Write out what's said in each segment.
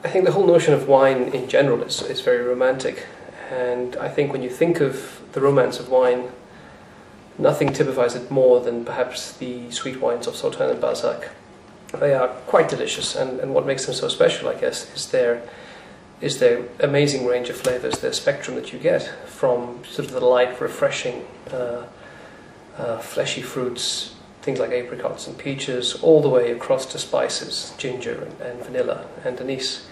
I think the whole notion of wine in general is very romantic, and I think when you think of the romance of wine, nothing typifies it more than perhaps the sweet wines of Sauternes and Barsac. They are quite delicious, and what makes them so special, I guess, is their amazing range of flavors, their spectrum that you get from sort of the light, refreshing, fleshy fruits, things like apricots and peaches, all the way across to spices, ginger and vanilla and anise,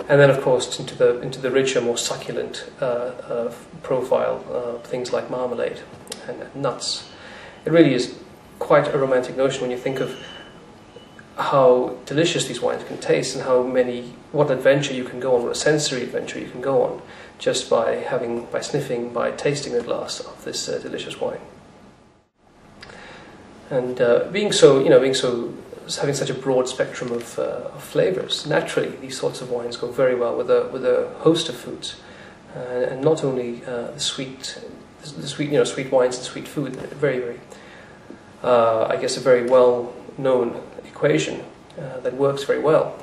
and then of course into the richer, more succulent profile, things like marmalade and nuts. It really is quite a romantic notion when you think of how delicious these wines can taste and what adventure you can go on, what a sensory adventure you can go on, just by sniffing, by tasting a glass of this delicious wine. And having such a broad spectrum of flavors, naturally these sorts of wines go very well with a host of foods, and not only the sweet wines and sweet food. I guess a very well known equation that works very well.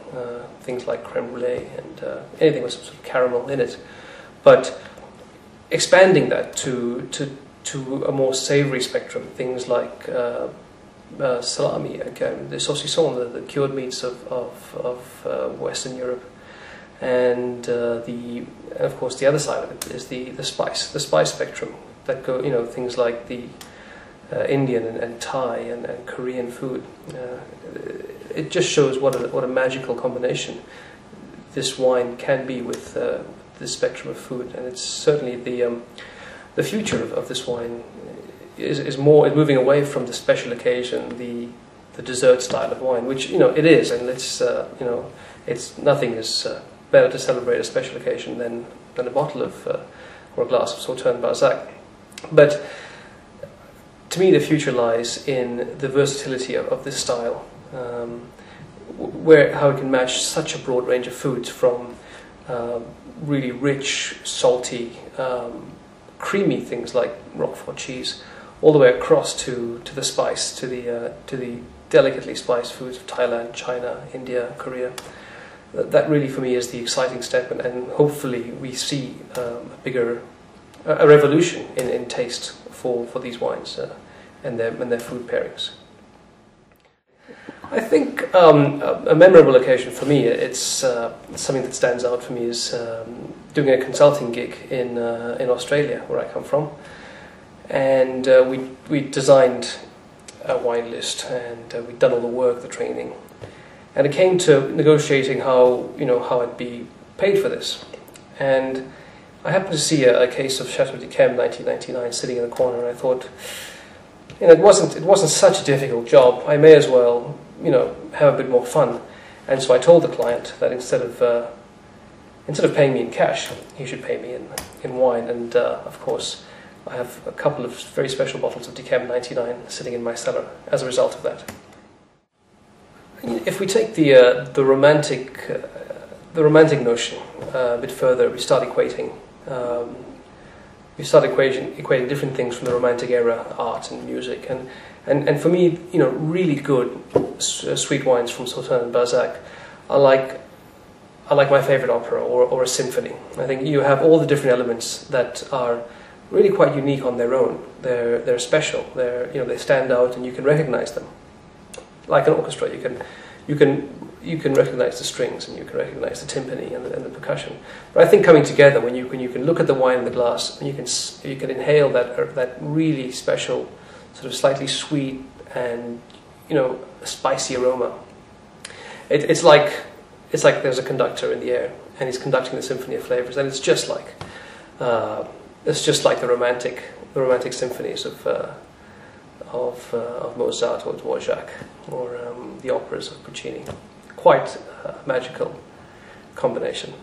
Things like creme brulee and anything with some sort of caramel in it, but expanding that to a more savoury spectrum, things like salami, again, the saucisson, the cured meats of Western Europe, and of course the other side of it is the spice spectrum that go, things like the Indian and Thai and Korean food. It just shows what a magical combination this wine can be with this spectrum of food, and it's certainly the future of this wine is moving away from the special occasion, the dessert style of wine, which it is, and it's nothing is better to celebrate a special occasion than a bottle of or a glass of Sauternes and Barsac. But to me, the future lies in the versatility of this style, how it can match such a broad range of foods, from really rich, salty, creamy things like Roquefort cheese, all the way across to the spice, to the delicately spiced foods of Thailand, China, India, Korea. That really, for me, is the exciting step, and hopefully we see a revolution in taste for these wines and their food pairings. I think a memorable occasion for me, it's something that stands out for me, is doing a consulting gig in Australia, where I come from, and we designed a wine list, and we'd done all the work, the training, and it came to negotiating how I'd be paid for this, and I happened to see a case of Chateau d'Yquem 1999 sitting in the corner, and I thought, it wasn't such a difficult job. I may as well, have a bit more fun. And so I told the client that instead of paying me in cash, he should pay me in wine. And of course, I have a couple of very special bottles of d'Yquem 99 sitting in my cellar as a result of that. If we take the romantic notion a bit further, we start equating different things from the Romantic era, art and music, and for me, really good sweet wines from Sauternes and Barsac are like my favorite opera or a symphony. I think you have all the different elements that are really quite unique on their own. They're special. They stand out, and you can recognize them. Like an orchestra, you can recognize the strings, and you can recognize the timpani and the percussion. But I think coming together, when you can look at the wine in the glass, and you can inhale that really special, sort of slightly sweet and spicy aroma. It's like there's a conductor in the air, and he's conducting the symphony of flavors, and it's just like the romantic symphonies of Mozart or Dvorak, or the operas of Puccini. Quite a magical combination.